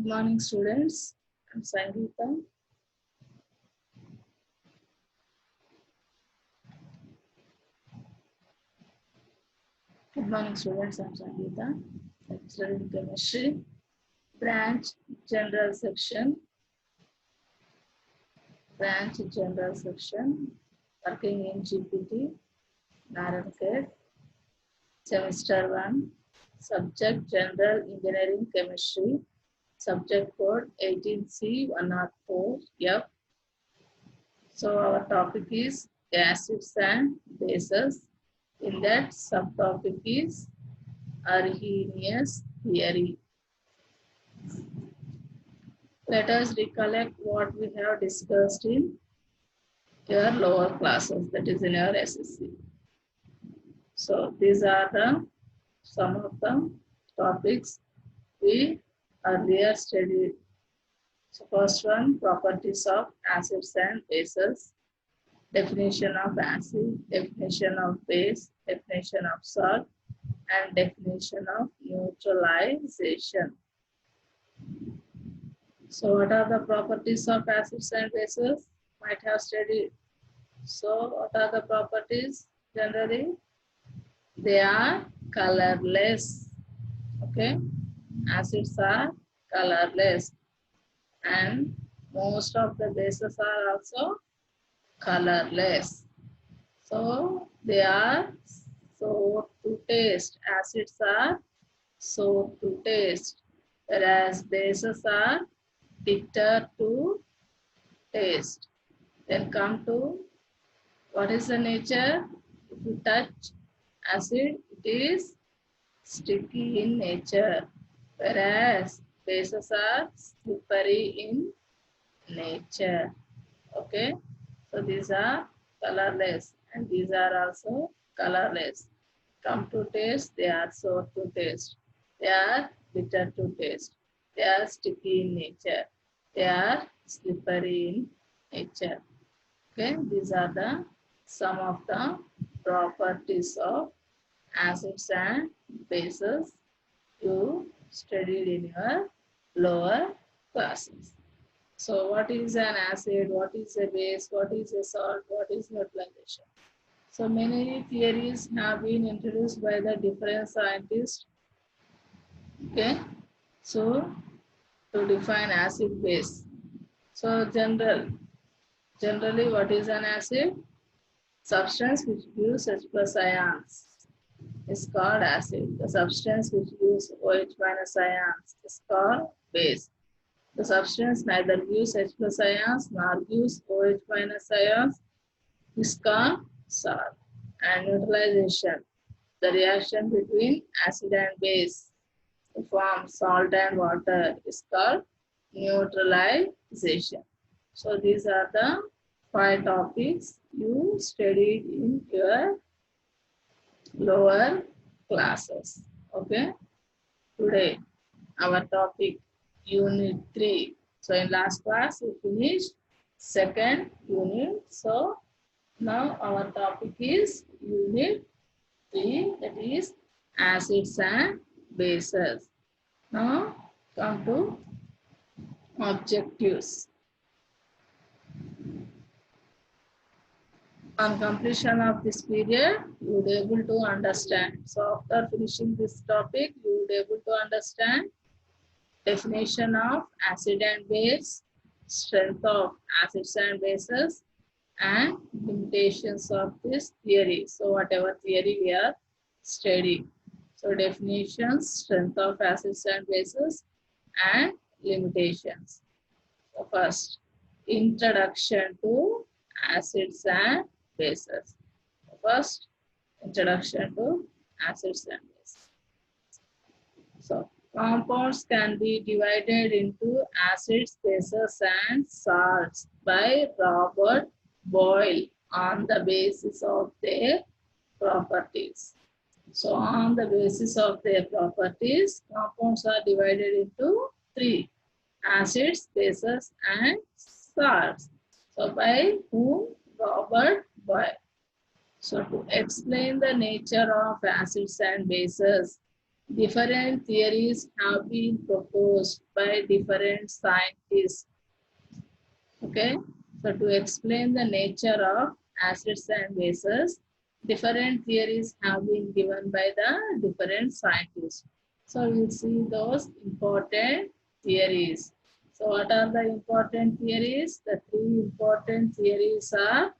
Good morning, students. I'm Sangeeta. Good morning, students. I'm Sangeeta. Lecturer in chemistry, branch general section, working in GPT, Narankhed, semester 1, subject general engineering chemistry, subject code 18C104F. So our topic is acids and bases. In that subtopic is Arrhenius theory. Let us recollect what we have discussed in your lower classes, that is in your SSC. So these are some of the topics we earlier studied. So first one, properties of acids and bases, definition of acid, definition of base, definition of salt, and definition of neutralization. So what are the properties of acids and bases? Might have studied. So what are the properties generally? They are colorless. Okay. Acids are colorless. And most of the bases are also colorless. So they are sour to taste. Acids are sour to taste. Whereas bases are bitter to taste. Then come to what is the nature? If you touch acid, it is sticky in nature, whereas bases are slippery in nature. Okay, so these are colorless and these are also colorless. Come to taste, they are sour to taste. They are bitter to taste. They are sticky in nature. They are slippery in nature. Okay, these are the some of the properties of acids and bases you studied in your lower classes. So what is an acid? What is a base? What is a salt? What is neutralization? So many theories have been introduced by the different scientists. Okay, so to define acid base. So generally what is an acid? Substance which gives H plus ions is called acid. The substance which gives OH minus ions is called base. The substance neither gives H plus ions nor gives OH minus ions is called salt. And neutralization, the reaction between acid and base to form salt and water is called neutralization. So these are the 5 topics you studied in your lower classes. Okay. Today our topic unit 3. So in last class we finished second unit. So now our topic is unit 3, that is acids and bases. Now come to objectives. On completion of this period, you would be able to understand. So after finishing this topic, you would be able to understand definition of acid and base, strength of acids and bases, and limitations of this theory. So whatever theory we are studying. So definitions, strength of acids and bases, and limitations. So first, introduction to acids and bases. First, introduction to acids and bases. So compounds can be divided into acids, bases, and salts by Robert Boyle on the basis of their properties. So on the basis of their properties, compounds are divided into 3: acids, bases, and salts. So by whom? Robert Boyle. So to explain the nature of acids and bases, different theories have been proposed by different scientists. Okay, so to explain the nature of acids and bases, different theories have been given by the different scientists. So we'll see those important theories. So what are the important theories? The three important theories are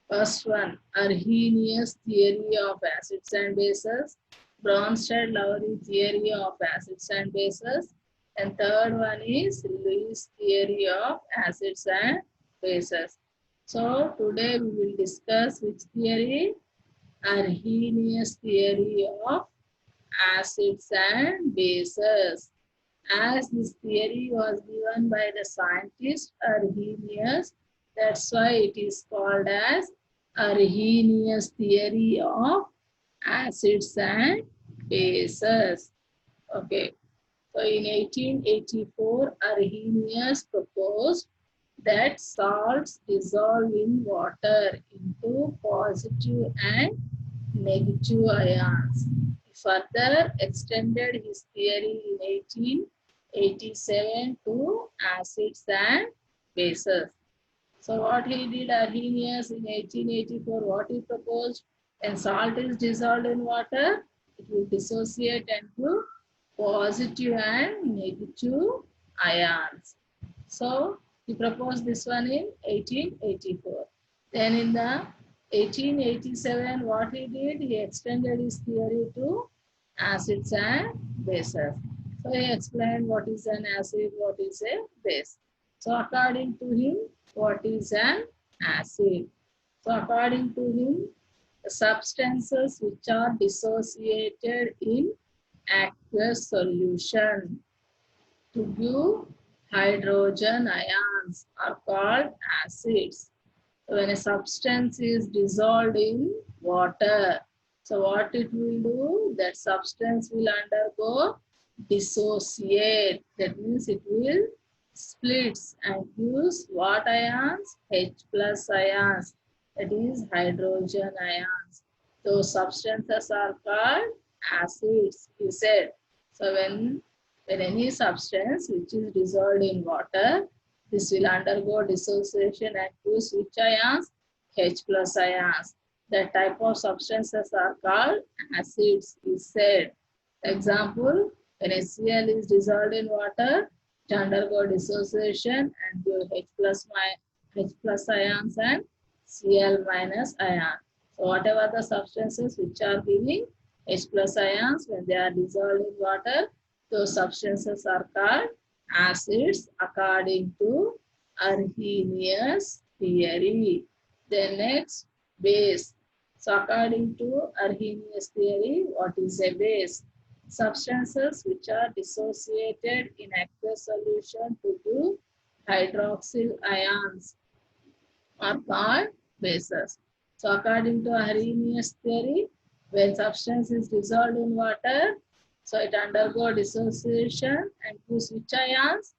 first one, Arrhenius theory of acids and bases, Bronsted-Lowry theory of acids and bases, and third one is Lewis theory of acids and bases. So today we will discuss which theory? Arrhenius theory of acids and bases. As this theory was given by the scientist Arrhenius, that's why it is called as Arrhenius theory of acids and bases. Okay, so in 1884, Arrhenius proposed that salts dissolve in water into positive and negative ions. He further extended his theory in 1887 to acids and bases. So what he did, Arrhenius, in 1884, what he proposed, when salt is dissolved in water, it will dissociate into positive and negative ions. So he proposed this one in 1884. Then in the 1887, what he did, he extended his theory to acids and bases. So he explained what is an acid, what is a base. So according to him, what is an acid? So according to him, the substances which are dissociated in aqueous solution to give hydrogen ions are called acids. When a substance is dissolved in water, so what it will do, that substance will undergo dissociate. That means it will splits and gives what ions? H plus ions. That is hydrogen ions. Those substances are called acids, he said. So when any substance which is dissolved in water, this will undergo dissociation and gives which ions? H plus ions. That type of substances are called acids, is said. Example, when HCl is dissolved in water, it undergo dissociation and give H plus ions and Cl minus ion. So whatever the substances which are giving H plus ions, when they are dissolved in water, those substances are called acids according to Arrhenius theory. Then next, base. So according to Arrhenius theory, what is a base? Substances which are dissociated in aqueous solution to give hydroxyl ions are called bases. So according to Arrhenius theory, when substance is dissolved in water, so it undergo dissociation and gives which ions?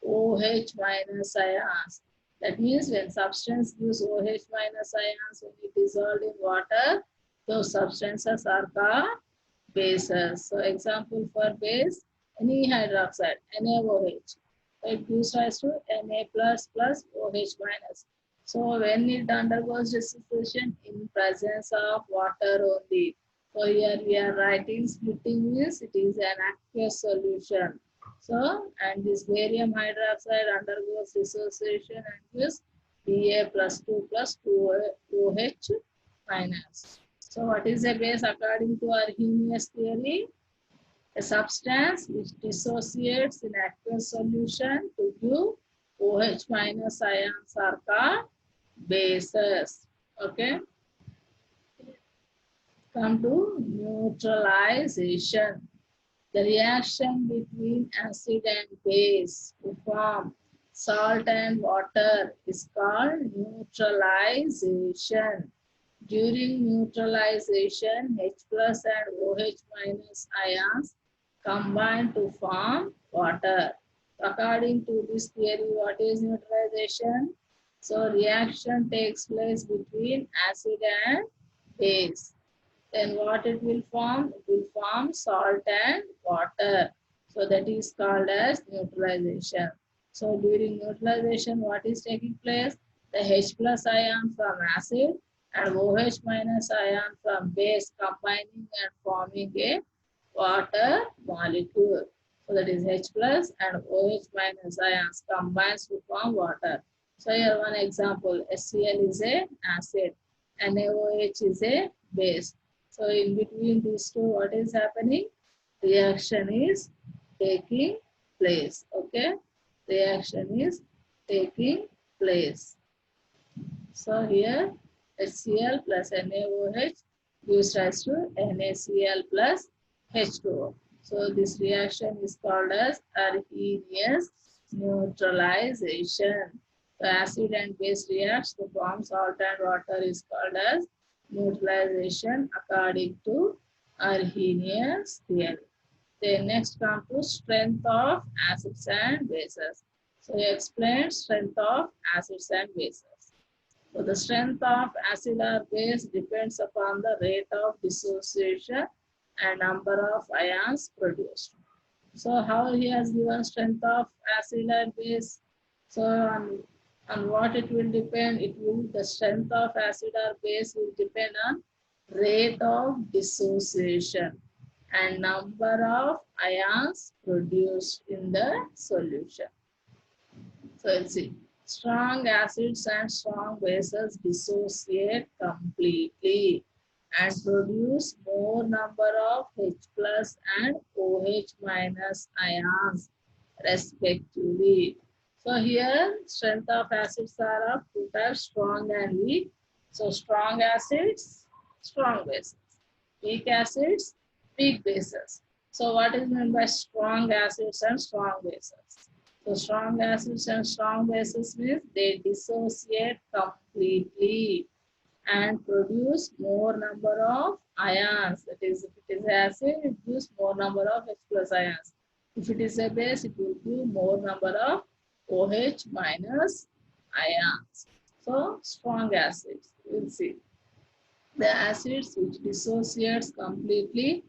OH minus ions. That means when substance gives OH minus ions when it dissolved in water, those substances are called bases. So example for base, any hydroxide, NaOH. So it gives rise to Na plus plus OH minus. So when it undergoes dissociation in presence of water only. So here we are writing splitting means it is an aqueous solution. So and this barium hydroxide undergoes dissociation and gives Ba plus 2 plus 2OH minus. So what is a base according to Arrhenius theory? A substance which dissociates in aqueous solution to give OH minus ions are called bases. Okay. Come to neutralization. The reaction between acid and base to form salt and water is called neutralization. During neutralization, H plus and OH minus ions combine to form water. According to this theory, what is neutralization? So reaction takes place between acid and base. Then what it will form? It will form salt and water. So that is called as neutralization. So during neutralization, what is taking place? The H plus ion from acid and OH minus ion from base combining and forming a water molecule. So that is H plus and OH minus ions combines to form water. So here one example, HCl is a acid and NaOH is a base. So in between these two, what is happening? Reaction is taking place. Okay, reaction is taking place. So here HCl plus NaOH gives rise to NaCl plus H2O. So this reaction is called as Arrhenius neutralization. The acid and base reacts to form salt and water is called as neutralization according to Arrhenius theory. Then next come to strength of acids and bases. So he explains strength of acids and bases. So the strength of acid or base depends upon the rate of dissociation and number of ions produced. So how he has given strength of acid and base? So on what it will depend? The strength of acid or base will depend on rate of dissociation and number of ions produced in the solution. So let's see. Strong acids and strong bases dissociate completely and produce more number of H plus and OH minus ions respectively. So here strength of acids are of two types, strong and weak. So strong acids, strong bases. Weak acids, weak bases. So what is meant by strong acids and strong bases? So strong acids and strong bases means they dissociate completely and produce more number of ions. That is, if it is acid, it gives more number of H plus ions. If it is a base, it will give more number of OH minus ions. So strong acids, we'll see. The acids which dissociates completely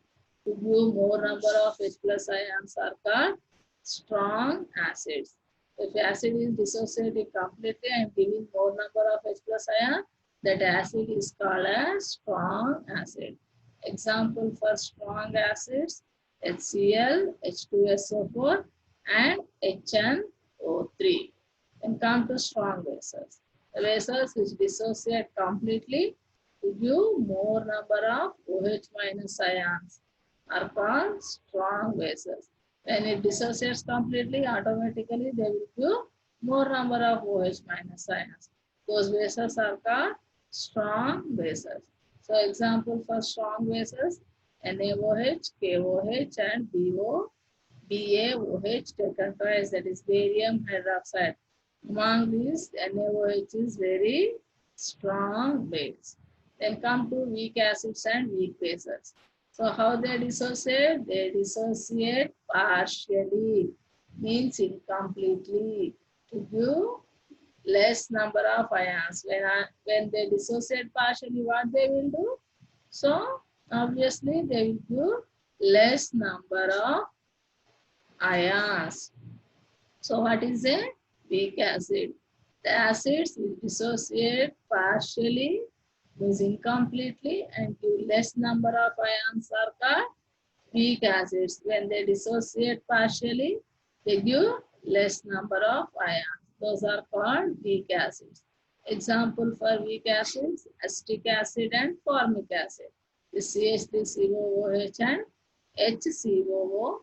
to give more number of H plus ions are called strong acids. If acid is dissociating completely and giving more number of H plus ion, that acid is called as strong acid. Example for strong acids, HCl, H2SO4 and HNO3. Then come to strong bases. The bases which dissociate completely to give more number of OH minus ions are called strong bases. When it dissociates completely, automatically they will give more number of OH minus ions. Those bases are called strong bases. So example for strong bases, NaOH, KOH and BaOH taken twice, that is barium hydroxide. Among these, NaOH is very strong base. Then come to weak acids and weak bases. So how they dissociate? They dissociate partially, means incompletely, to give less number of ions. When they dissociate partially, what they will do? So obviously they will give less number of ions. So what is a weak acid? The acids will dissociate partially, means incompletely, and give less number of ions are called weak acids. When they dissociate partially, they give less number of ions. Those are called weak acids. Example for weak acids, acetic acid and formic acid. The CH3COOH and HCOOH.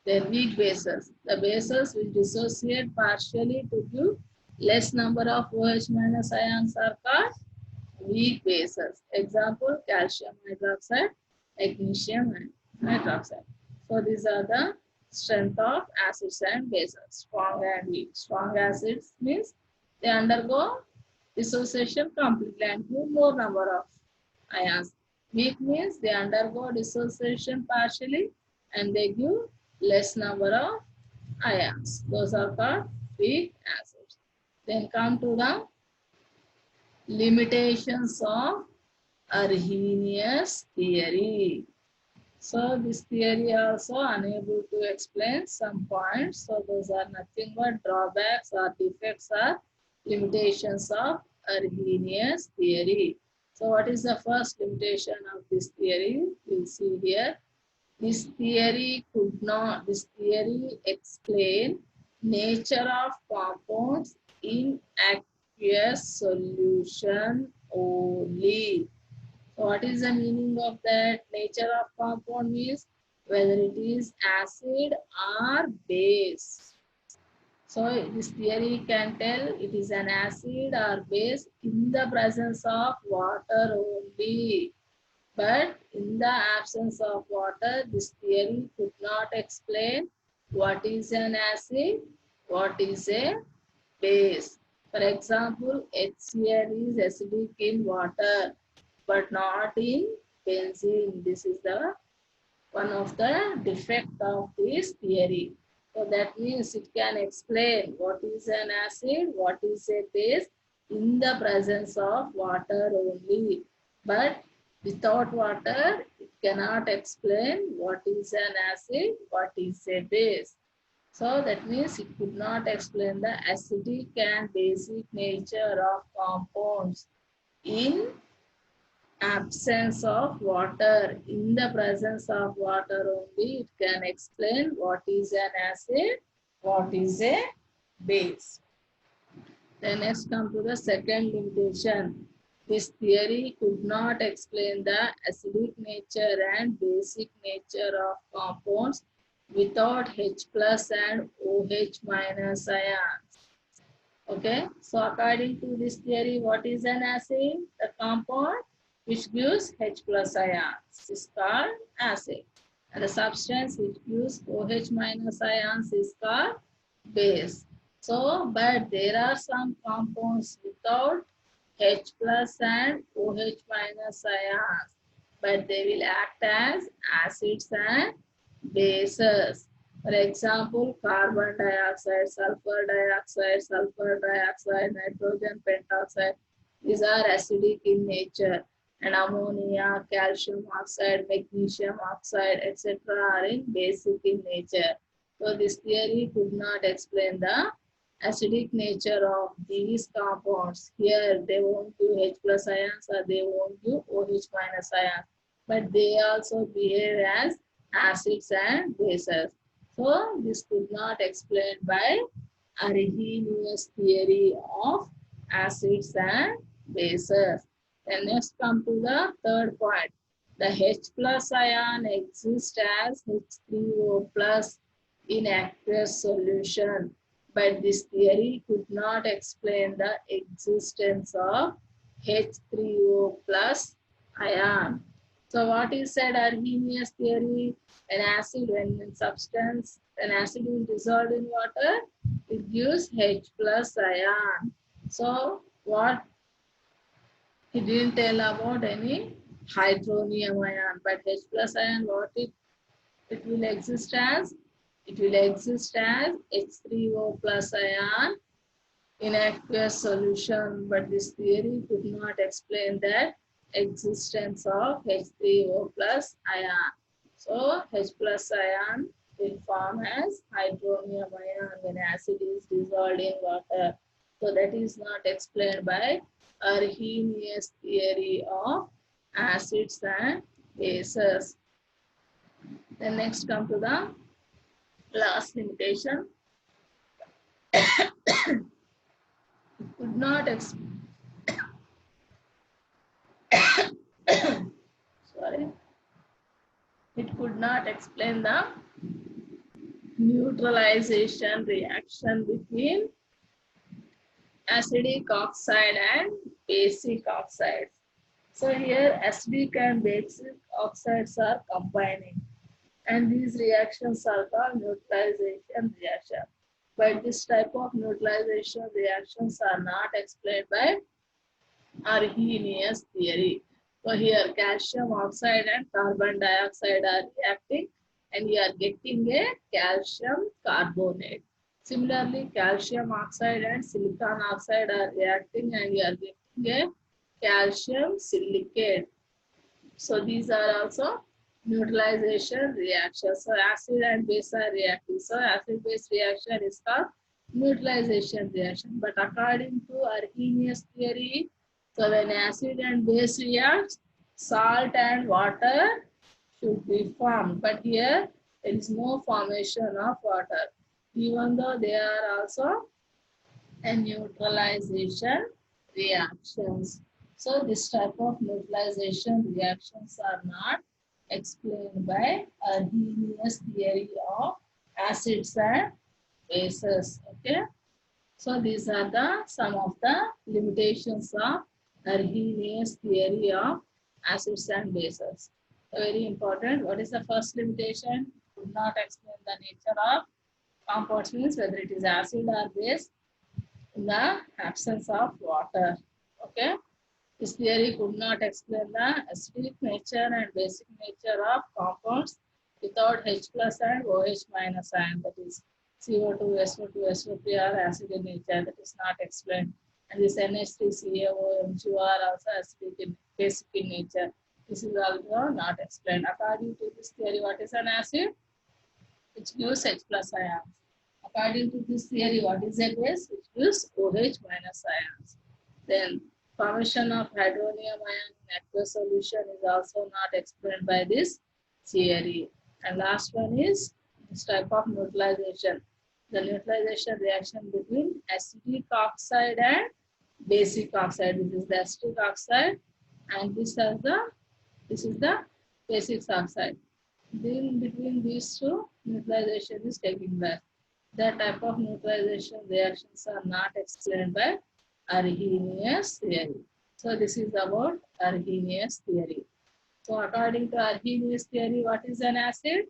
Then weak bases. The bases will dissociate partially to give less number of OH minus ions are called weak bases. Example, calcium hydroxide, magnesium hydroxide. So these are the strength of acids and bases, strong and weak. Strong acids means they undergo dissociation completely and give more number of ions. Weak means they undergo dissociation partially and they give less number of ions. Those are called weak acids. Then come to the limitations of Arrhenius theory. So this theory also unable to explain some points. So those are nothing but drawbacks or defects or limitations of Arrhenius theory. So what is the first limitation of this theory? We'll see here. This theory explain nature of compounds in aqueous solution only. So what is the meaning of that? Nature of compound means whether it is acid or base. So this theory can tell it is an acid or base in the presence of water only. But in the absence of water, this theory could not explain what is an acid, what is a base. For example, HCl is acidic in water, but not in benzene. This is the one of the defect of this theory. So that means it can explain what is an acid, what is a base in the presence of water only. But without water, it cannot explain what is an acid, what is a base. So that means it could not explain the acidic and basic nature of compounds in absence of water. In the presence of water only, it can explain what is an acid, what is a base. Then next come to the second limitation. This theory could not explain the acidic nature and basic nature of compounds without H plus and OH minus ions. Okay, so according to this theory, what is an acid? The compound which gives H plus ions is called acid. And the substance which gives OH minus ions is called base. So, but there are some compounds without H plus and OH minus ions, but they will act as acids and bases. For example, carbon dioxide, sulfur dioxide, nitrogen pentoxide. These are acidic in nature. And ammonia, calcium oxide, magnesium oxide, etc. are in basic in nature. So this theory could not explain the acidic nature of these compounds. Here they won't give H plus ions or they won't give OH minus ions. But they also behave as acids and bases. So this could not explain by Arrhenius theory of acids and bases. Then next come to the third point. The H plus ion exists as H3O plus in aqueous solution. But this theory could not explain the existence of H3O plus ion. So what is said Arrhenius theory? An acid, when an acid is dissolved in water, it gives H plus ion. So what he didn't tell about any hydronium ion, but H plus ion, what it will exist as? It will exist as H3O plus ion in aqueous solution, but this theory could not explain that existence of H3O plus ion. So H plus ion will form as hydronium ion when acid is dissolved in water. So that is not explained by Arrhenius theory of acids and bases. Then next come to the last limitation. Could not sorry, it could not explain the neutralization reaction between acidic oxide and basic oxides. So here acidic and basic oxides are combining, and these reactions are called neutralization reaction. But this type of neutralization reactions are not explained by Arrhenius theory. So here calcium oxide and carbon dioxide are reacting and you are getting a calcium carbonate. Similarly, calcium oxide and silicon oxide are reacting and you are getting a calcium silicate. So these are also neutralization reactions. So acid and base are reacting. So acid-base reaction is called neutralization reaction. But according to Arrhenius theory, so when acid and base react, salt and water should be formed. But here there is no formation of water, even though they are also and neutralization reactions. So this type of neutralization reactions are not explained by Arrhenius theory of acids and bases. Okay. So these are the some of the limitations of Arrhenius theory of acids and bases. So very important. What is the first limitation? Could not explain the nature of compounds, means whether it is acid or base in the absence of water. Okay. This theory could not explain the acidic nature and basic nature of compounds without H plus and OH minus ion, that is CO2, SO2, SO3 are acid in nature, that is not explained. And this NH3, CaO, MgO are also acidic in basic in nature. This is also not explained. According to this theory, what is an acid? Which gives H plus ions. According to this theory, what is a base? Which gives OH minus ions. Then formation of hydronium ion in aqueous solution is also not explained by this theory. And last one is this type of neutralization. The neutralization reaction between acidic oxide and basic oxide. This is the acidic oxide and this is the basic oxide. Then between these two, neutralization is taking place. That type of neutralization reactions are not explained by Arrhenius theory. So this is about Arrhenius theory. So according to Arrhenius theory, what is an acid?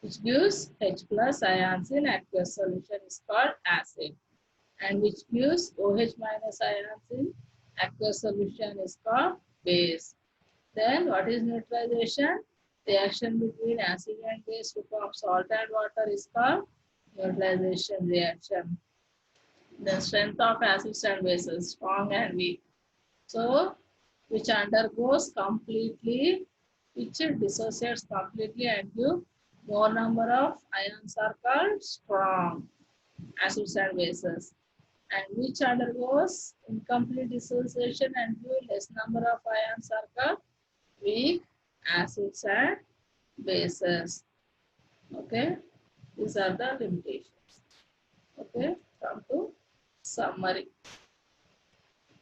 Which gives H plus ions in aqueous solution is called acid. And which gives OH minus ions in aqueous solution is called base. Then what is neutralization? Reaction between acid and base to form salt and water is called neutralization reaction. The strength of acids and bases, strong and weak. So, which undergoes completely, which dissociates completely and give more number of ions are called strong acids and bases. And which undergoes incomplete dissociation and give less number of ions are called weak acids and bases. Okay, these are the limitations. Okay, come to summary.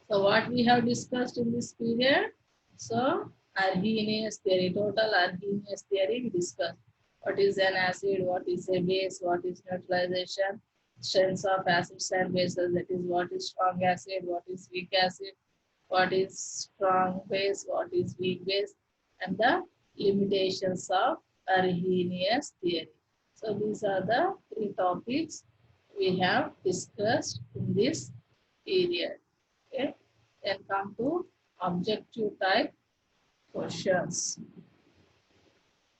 So what we have discussed in this period, so Arrhenius theory, total Arrhenius theory we discussed. What is an acid, what is a base, what is neutralization, strengths of acids and bases, that is what is strong acid, what is weak acid, what is strong base, what is weak base, and the limitations of Arrhenius theory. So these are the three topics we have discussed in this period. Okay, then come to objective type questions.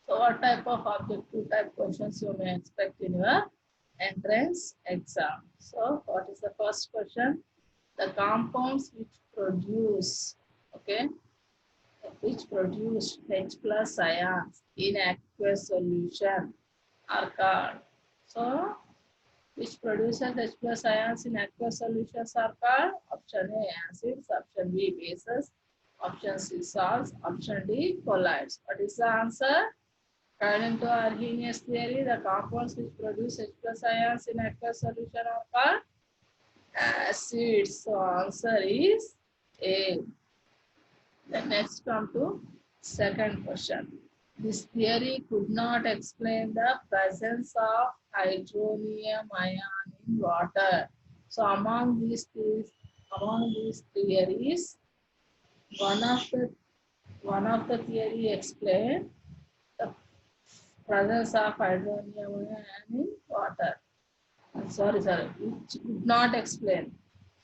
So what type of objective type questions you may expect in your entrance exam? So what is the first question? The compounds which produce, okay, which produce H plus ions in aqueous solution are called. So which produces H plus ions in aqueous solutions are called option A acids, option B bases, option C salts, option D colloids. What is the answer? According to Arrhenius theory, the compounds which produce H plus ions in aqueous solution are called acids. So answer is A. Then next come to second question. This theory could not explain the presence of hydronium ion in water. So among these theories, one of the theory explained the presence of hydronium ion in water. Sorry, which could not explain.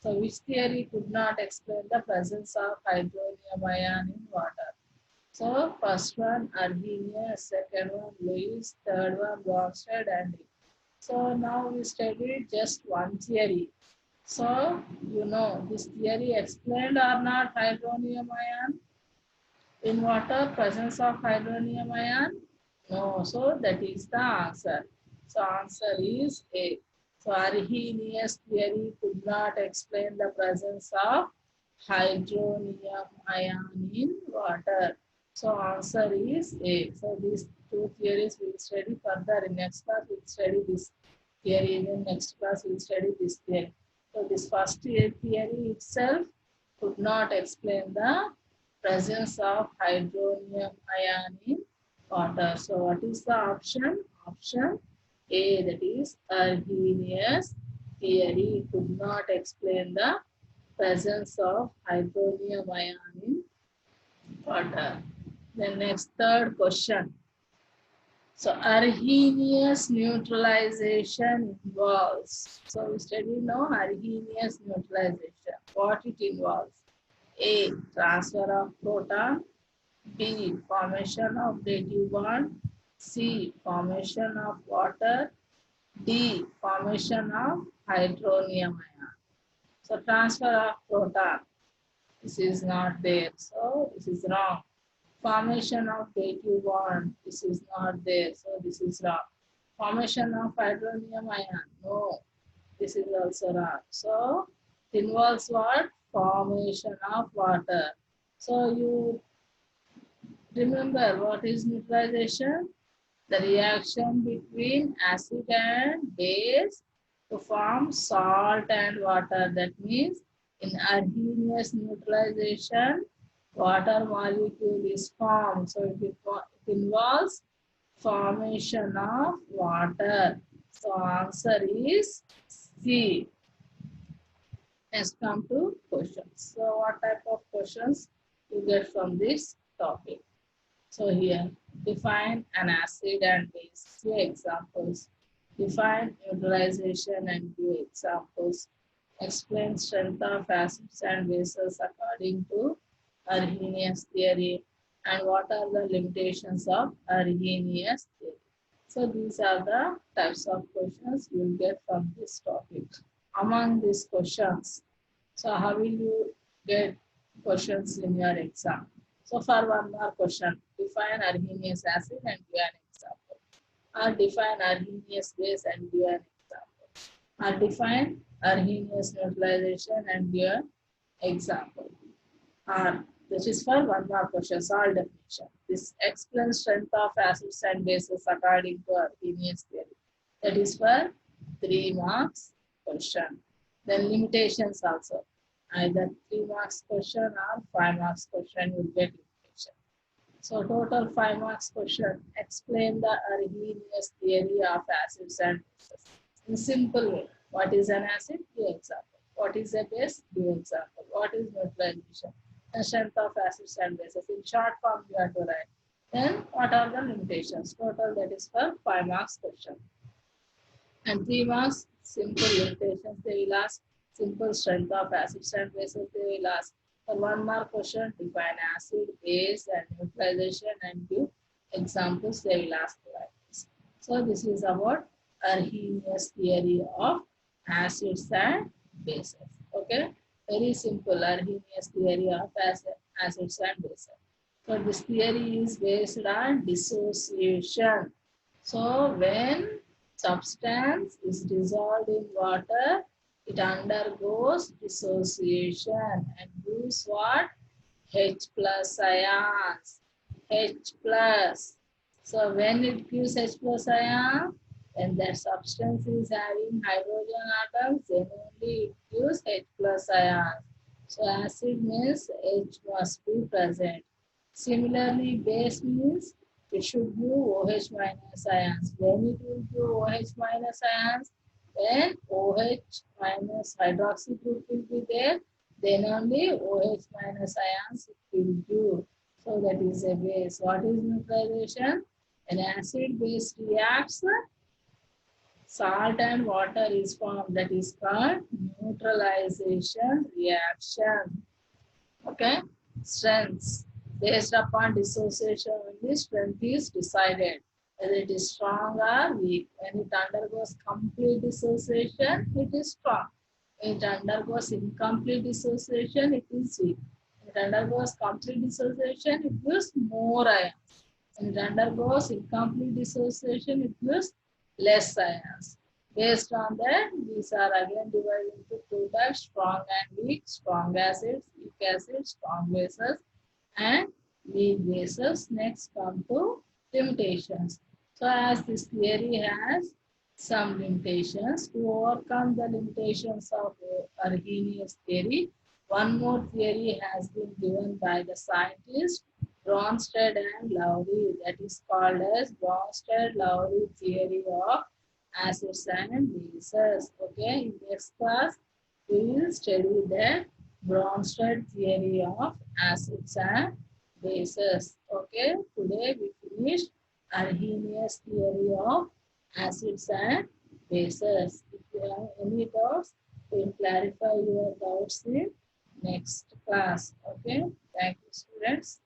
So which theory could not explain the presence of hydronium ion in water? So first one Arrhenius, second one Lewis, third one Bronsted and Lee. So now we studied just one theory. So you know this theory explained or not hydronium ion in water, presence of hydronium ion? No, so that is the answer. So answer is A. So Arrhenius theory could not explain the presence of hydronium ion in water. So answer is A. So these two theories we will study further. In next class we will study this theory. In next class we will study this theory. So this first theory itself could not explain the presence of hydronium ion in water. So what is the option? Option A, that is Arrhenius theory could not explain the presence of hydronium ion in water. Then next third question. So Arrhenius neutralization involves. So we study now Arrhenius neutralization. What it involves? A. Transfer of proton. B. Formation of dative bond. C. Formation of water. D. Formation of hydronium ion. So transfer of proton. This is not there. So this is wrong. Formation of dative bond. This is not there. So this is wrong. Formation of hydronium ion. No. This is also wrong. So it involves what? Formation of water. So you remember what is neutralization? The reaction between acid and base to form salt and water. That means in Arrhenius neutralization, water molecule is formed. So it involves formation of water. So answer is C. Let's come to questions. So what type of questions you get from this topic? So here, define an acid and base. Few examples. Define neutralization and give examples. Explain strength of acids and bases according to Arrhenius theory. And what are the limitations of Arrhenius theory? So these are the types of questions you will get from this topic. Among these questions, so how will you get questions in your exam? So for one more question, define Arrhenius acid and give an example. Or define Arrhenius base and give an example. Or define Arrhenius neutralization and give an example. Or this is for one more question, solve definition. This explains strength of acids and bases according to Arrhenius theory. That is for 3 marks question. Then limitations also. Either 3 marks question or 5 marks question will get limitation. So total 5 marks question. Explain the Arrhenius theory of acids and bases. In simple way. What is an acid? Give example. What is a base? Give example. What is neutralization? The strength of acids and bases. In short form you have to write. Then what are the limitations? Total that is for 5 marks question. And 3 marks, simple limitations they will ask. Simple strength of acids and bases they will ask. For 1 mark question, define acid, base and neutralization and give examples they will ask like this. So this is about Arrhenius theory of acids and bases. Okay, very simple Arrhenius theory of acids and bases. So this theory is based on dissociation. So when substance is dissolved in water, it undergoes dissociation and gives what? H plus ions. H plus. So when it gives H plus ion, when that substance is having hydrogen atoms, then only it gives H plus ions. So acid means H must be present. Similarly, base means it should give OH minus ions. When it will give OH minus ions, when OH minus hydroxy group will be there, then only OH minus ions it will give. So that is a base. What is neutralization? An acid base reacts, salt and water is formed. That is called neutralization reaction. Okay. Strengths. Based upon dissociation only strength is decided. whether it is strong or weak. When it undergoes complete dissociation, it is strong. When it undergoes incomplete dissociation, it is weak. When it undergoes complete dissociation, it gives more ions. When it undergoes incomplete dissociation, it gives less ions. Based on that, these are again divided into two types, strong and weak, strong acids, weak acids, strong bases, and weak bases. Next come to limitations. So as this theory has some limitations, to overcome the limitations of Arrhenius theory, one more theory has been given by the scientists Bronsted and Lowry, that is called as Bronsted-Lowry theory of acids and bases. Okay, in next class we will study the Bronsted theory of acids and bases. Okay, today we finished Arrhenius theory of acids and bases. If you have any doubts, we will clarify your doubts in next class. Okay, thank you, students.